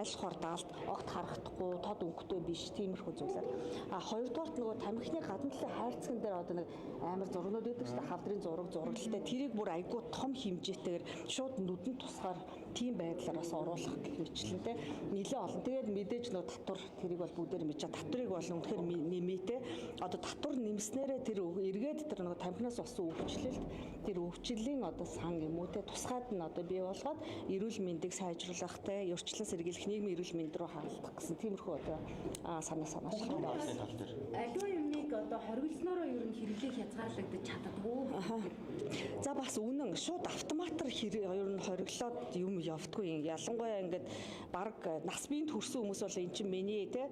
аль хор даалт огт харагдахгүй, тод өнгөтэй биш, тиймэрхүү зүйлээр. Хоёрдугаарт нөгөө тамхины гадна талын хайрцаган дээр одоо нэг амар зургнууд байдаг шүү дээ. Хавдрын зураг зурагтай. Тэрийг бүр айгүй том хэмжээтэйгээр шууд нүдэнд тусгаар тийм байдлаар бас оруулах гэвчлэн те нэлээ олон. Тэгээд мэдээж нөгөө татвар тэрийг бол бүгдээр мэдж байгаа. Татварыг бол үнэхээр нэмээтэй. Одоо татвар нэмснээрээ тэр эргээд тэр нөгөө тамхинаас болсон өвчлөлт тэр өвчлөлийн одоо сан юм уу те тусгаад нь одоо бий болгоод эрүүл мэндийг сайжруулах те урьдчилан сэргийлэх нийгмийн эрүүл мэнд рүү хандах гэсэн тиймэрхүү одоо санаачлал байна. Аливаа юмыг одоо хориглоснороо ер нь хэрэглэх хязгаарлагдаж чаддаггүй. За бас үнэн шууд автоматар ер нь хориглоод юм явдаггүй. Ялангуяа ингээд баг нас биед хүрсэн хүмүүс бол эн чинь миний те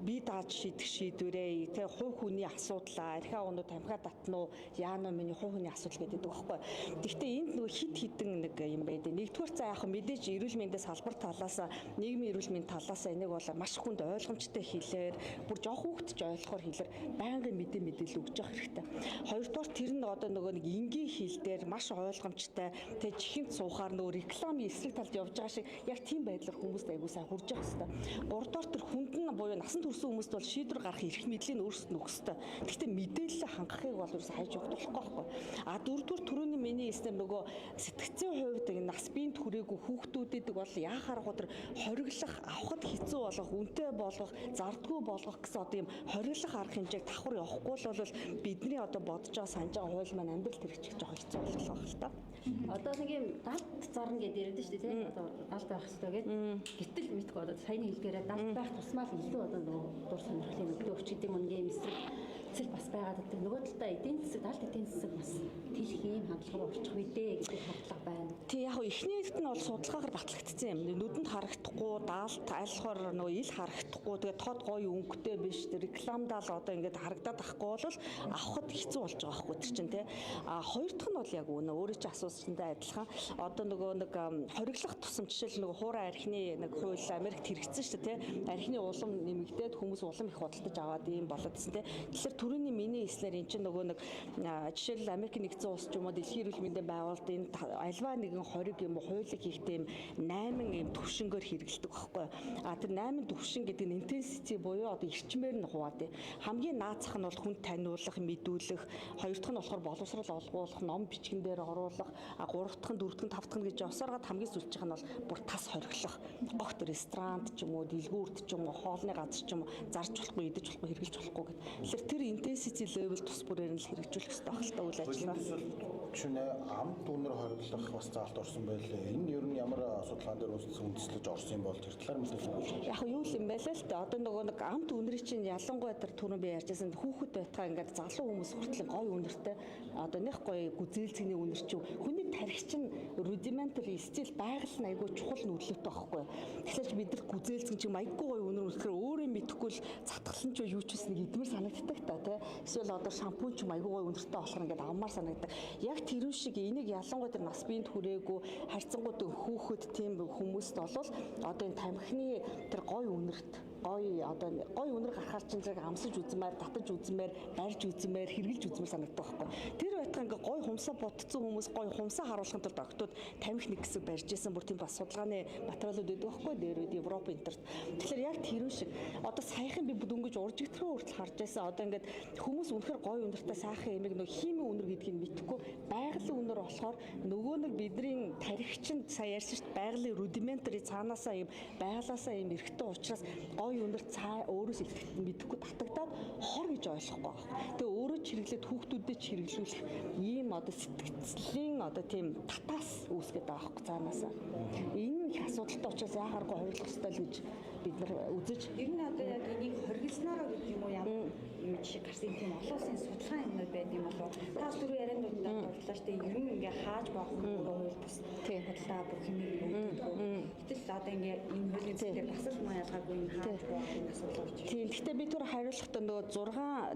би дааж шийдэх шийдвэрээ те хувь хүний асуудлаа архиа өнөө тамхиа татна уу яана миний хувь хүний асуудал гэдэг байхгүй. Гэхдээ энд нөгөө хит хитэн нэг юм байдаг. Нэгдүгээр за яг мэдээж эрүүл мэндийн салбар талаас нийгмийн эрүүл мэнд талаас энийг бол маш хүнд ойлгомжтой хэлээр бүр жоох хүүхдч ойлгохоор хэлээр байнгын мэдээлэл өгж явах хэрэгтэй. Хоёрдугаар тэр нь одоо нөгөө нэг энгийн хэл дээр маш ойлгомжтой тэг чихэнд суухаар нөгөө рекламын эсрэг талд явж байгаа шиг яг тийм байдлаар хүмүүст аягүй сайн хурж явах хэрэгтэй. Гуравдугаар тэр хүндэн буюу насанд хүрсэн хүмүүст бол шийдвэр гарах эрх мэдлийг өөрсдөд нь өгөх хэрэгтэй. Гэхдээ мэдээлэл хангахыг бол ерөөсөй хайж өгөх болохгүй. Дөрөвдүгээр түрүүний миний хэлсэн нөгөө сэтгцийн хувьд нас биед хүрээгүй хүүхдүүдэд бол яахаар тэр хориглох авахд хэцүү болгох, үнэтэй болгох, зардгүй болгох гэсэн одоо юм хориглох арга хэмжээг давхар явахгүй бол бидний одоо бодож байгаа санаж байгаа хууль маань амьдрал хэрэгжих жоох хэцүү болох байх л та. Одоо нэг юм далд зарна гэдэг яриад шүү дээ тийм одоо далд байх хэрэгтэй гэдэг. Гэтэл мэдгүй одоо саяны хэлгээрээ далд байх тусмаа л илүү одоо нөгөө дур сонирхлын нөлөө өгч гэдэг үнгийн эсрэг цэл бас байгаад байдаг. Нөгөө талдаа эдийн засаг далд эдийн засаг бас тэлэх юм хандлага орчих үедээ гэдэг хадлага байна. Тий яг эхнийд нь бол судалгаагаар батлагдсан юм. Нүдэнд харагдахгүй даалт альхоор нөгөө ил харагдахгүй тэгээ тод гоё өнгөтэй биш рекламдаа л одоо ингээд харагдаад ахгүй бол авахд хэцүү болж байгаа байхгүй тэр чинь тий. Хоёр дахь нь бол яг өөрөө чи асуусантай адилхан одоо нөгөө нэг хориглох тусам жишээл нөгөө хуурай архины нэг хууль Америкт хэрэгжсэн шүү дээ тий. Архины улам нэмэгдээд хүмүүс улам их худалдаж аваад ийм болоодсэн тий. Тэгэхээр түрүүний миний хэлснээр эн чинь нөгөө нэг жишээл Америк нэгдсэн улс ч юм уу дэлхийн эрүүл мэндийн байгууллагын альва нэгэн хориг юм хуулийг хийхдээ 8 юм төвшнгөөр хэрэгэлдэг байхгүй. Тэр 8 төвшин гэдэг нь intensity буюу одоо эрчмээр нь хуваад. Хамгийн наацх нь бол хүнд таниулах, мэдүүлэх, хоёр дахь нь болохоор боловсрол олгуулах, ном бичгэн дээр оруулах, гурав дахь нь, дөрөв дахь нь, тав дахь нь гэж явсараад хамгийн сүүлчийнх нь бол бүр тас хориглох. Огт ресторант ч юм уу, дэлгүүрт ч юм уу, хоолны газар ч юм уу зарж болохгүй, идэж болохгүй, хэрэглэж болохгүй гэдэг. Тэгэхээр тэр intensity level тус бүрээр нь л хэрэгжүүлэх хэрэгтэй байх л та үйл ажиллагаа. Чинэ амт үнэр хориглох бас заалт орсон байлээ. Энэ ер нь ямар судалгаан дээр үндэслэж орсон юм бол тэр талаар мэдээлэл өгөөч. Яг юу юм бэ л та одоо нөгөө нэг амт үнэрийн чинь ялангуяа тэр түрүүн би ярьжсэн хүүхэд байтгаа ингээд залуу хүмүүс хүртэл гоё үнэртэй одоо нэг гоё гүзээлцгний үнэр чинь хүний тарих чинь rudimentary стил байгаль нь айгүй чухал нөлөөтэй байхгүй. Тэгэхээр бид нар гүзээлцгэн чинь айгүй гоё үнэр үнэхээр өөрөө мэдэхгүй л цатгалан ч юу ч гэсэн нэг идмэр санагддаг та тий. Эсвэл одоо шампунь ч айгүй гоё үнэртэй болохоор ингээд авмаар санагддаг. Яг тэр шиг энийг ялангуяа тэр нас биед хүрээгүй харьцангуйд хүүхэд тийм хүмүүст болвол одоо энэ тамхины тэр гоё үнэрт гоё одоо гоё үнэр гарахаар чинь зэрэг амсаж үзмээр, татаж үзмээр, барьж үзмээр, хэрглэж үзмээр санагддаг байхгүй. Тэр байтга ингээ гоё хумсаа ботцсон хүмүүс гоё хумсаа харуулахын тулд октод тамхи нэг хэсэг барьж исэн бүр тийм бас судалгааны материалууд байдаг байхгүй дээр үед Европ интерт. Тэгэхээр яг тэр шиг одоо саяхан би дөнгөж уржигдхрөө хүртэл харж байсан. Одоо ингээд хүмүүс үнэхээр гоё үнэртэй сайхан эмэг нэг химийн үнэр гэдгийг мэдэхгүй байгалийн үнэр болохоор нөгөө нэг бидний тарих чинь сая ярьсан шүү дээ байгалийн rudimentary цаанаасаа юм байгалаасаа юм эрэхтэн учраас гоё үнэр цаа өөрөөс ихэвчлэн мэдэхгүй татагдаад хор гэж ойлгохгүй байна. Тэгээ өөрөө чиргэлээд хүүхдүүдэд чиргэлүүлэх ийм одоо сэтгэцлийн одоо тийм татаас үүсгээд байгаа байхгүй цаанаасаа. Энэ их асуудалтай учраас яахааргүй хориглох ёстой л гэж бид нар үзэж. Ер нь одоо яг энийг хориглоснороо гэдэг юм уу ямар юм шиг гарсан тийм олон улсын судалгаа юмнууд байд юм болов. Таас түрүү ярианд дурдлаа штэ ер нь ингээ хааж болох хууль бус бодлоо бүх юм өгдөг. Гэтэл одоо ингээ энэ хуулийн зүйлээр бас л маа ялгаагүй юм хааж болох юм асуудал орж ирж. Тийм. Гэхдээ би түр хариулахдаа нөгөө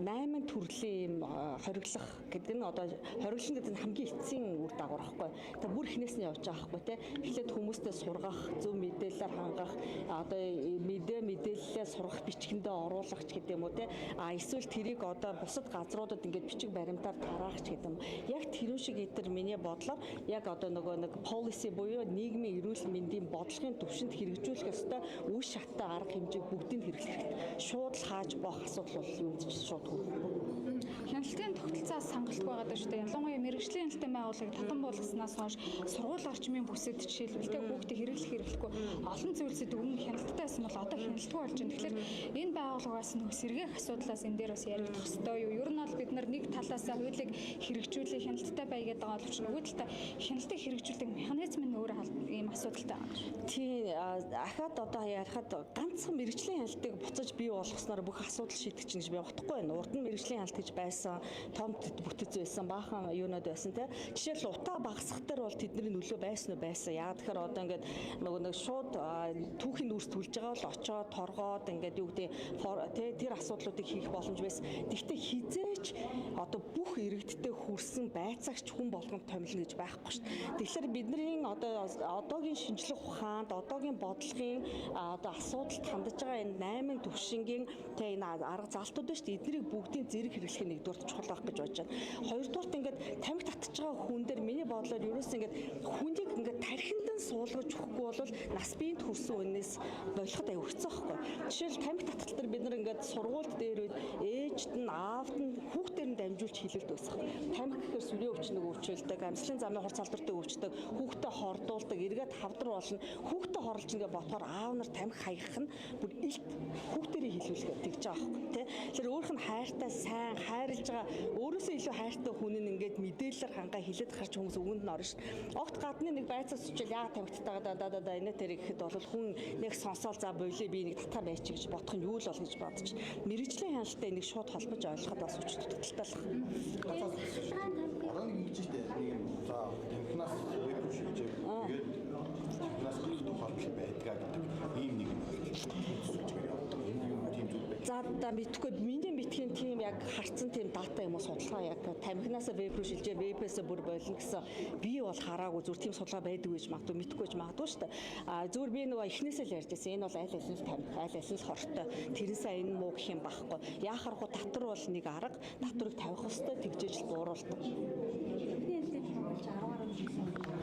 8 төрлийн хориглох гэдэг нь одоо хориглоно гэдэг нь хамгийн эцсийн үр дагавар байхгүй. Тэгээ бүр ихнээс нь явж байгаа байхгүй те. Эхлээд хүмүүстэй сургаад хангах, зөв мэдээлэлээр хангах, одоо мэдээлэлээ сурах бичгэндээ оруулах ч гэдэг юм уу те. Эсвэл тэрийг одоо бусад газруудад ингээд бичиг баримтаар тараах ч гэдэг юм. Яг тэр шиг эдгээр миний бодлоор яг одоо нөгөө нэг policy буюу нийгмийн эрүүл мэндийн бодлогын түвшинд хэрэгжүүлэх ёстой үе шаттай арга хэмжээг бүгдийг хэрэглэх хэрэгтэй. Шууд л хааж боох асуудал бол юм гэж шууд хүрэх. Хяналтын тогтолцоос хангалтгүй байгаа шүү дээ. Ялангуяа мэрэгжлийн хяналтын байгууллагыг татан болгоснаас хойш сургууль орчмын бүсэд жишээлбэл хүүхдээ хэрэглэх хэрэглэхгүй олон зүйлсэд өмнө хяналттай байсан бол одоо хяналтгүй болж байна. Тэгэхээр энэ байгууллагаас нөх сэргээх асуудлаас энэ дээр бас яригдах хэрэгтэй юу? Ер нь бол бид нар нэг талаас хуулийг хэрэгжүүлэх хяналттай байгаад байгаа боловч нөгөө талаа хяналтыг хэрэгжүүлэх механизм нь өөр ийм асуудалтай байна. Тийм ахаад одоо ярихад ганцхан мэрэгжлийн хяналтыг буцаж бий болгосноор бүх асуудал шийдэх чинь гэж би бодохгүй байна. Урд нь мэрэгжлийн хяналт гэж байсан, том бүтэц байсан, баахан юунод байсан те. Жишээл утаа багасгах дээр бол тэдний нөлөө байсан уу байсан. Яа тэгэхээр одоо ингээд нөгөө нэг шууд түүхийн дүрс түлж байгаа бол очоод торгоод ингээд юу гэдэг тэр асуудлуудыг хийх боломж байсан. Гэхдээ хизээч одоо бүх иргэдтэй хүрсэн байцаагч хүн болгонд томилно гэж байхгүй шүү дээ. Тэгэхээр бидний одоогийн шинжлэх ухаанд, одоогийн бодлогын одоо асуудалд хандаж байгаа энэ 8 төвшингийн энэ арга залтууд шүү дээ. Эднийг бүгдийн зэрэг хэрэглэх нь нэгдүгээр чухал байх гэж бодож байна. Хоёрдугаарт ингээд тамхи татж байгаа хүн дээр миний бодлоор ерөөс ингээд хүнийг ингээд тархиндан суулгаж өгөхгүй бол нас биед хүрсэн үнээс болоход аюу хэцүү байхгүй. Жишээл тамхи таталт дээр бид нар ингээд сургуульд дээр ээжд нь аавд нь хүүхдээр нь дамжуулж хилэлд өсөх. Тамхи гэхээр сүрийн өвчнөг өвчлөлдөг, амьслын замын хур салбартай өвчдөг, хүүхдэд хордуулдаг, эргээд хавдар болно. Хүүхдэд хорлж ингээд ботхоор аав нар тамхи хаягах нь бүр илт хүүхдэрийг хилүүлэхэд тэгж байгаа байхгүй тий. Тэгэхээр өөрх нь хайртай сайн хайрлж байгаа өөрөөсөө илүү хайртай хүн нь ингээд мэдээлэлээр хангаа хилээд гарч хүмүүс өгөнд нь орно шүү. Огт гадны нэг байцаас очил яа тамхитайгаа инээ тэр гэхэд бол хүн нэг сонсоол за болио би нэг татаа байчих гэж бодох нь юу л бол гэж бодож. Мэргэжлийн хяналттай нэг шууд холбож ойлгоход бас үч дутагдaltaалах. Орон нэг хийж дээ. Нэг за тамхинаас веб шиг гэж тэгээд тамхинаас гэх тухайлбал байдгаа гэдэг ийм нэг юм За мэдхгүй миний битгийн тим яг харцсан тим дата юм уу судалгаа яг тамхинаас веб руу шилжээ вебээс бүр болно гэсэн би бол хараагүй зүр тим судалгаа байдаг гэж магадгүй мэдхгүй гэж магадгүй шүү дээ. Зүгээр би нөгөө эхнээсээ л ярьж байсан. Энэ бол аль аль нь тамхи, аль аль нь хортой. Тэрнээсээ энэ муу гэх юм байхгүй. Яахаргүй татвар бол нэг арга, татварыг тавих хөстэй тэгжээж л бууруулдаг. Бидний хэлдэг юм болж 10 гаруй жил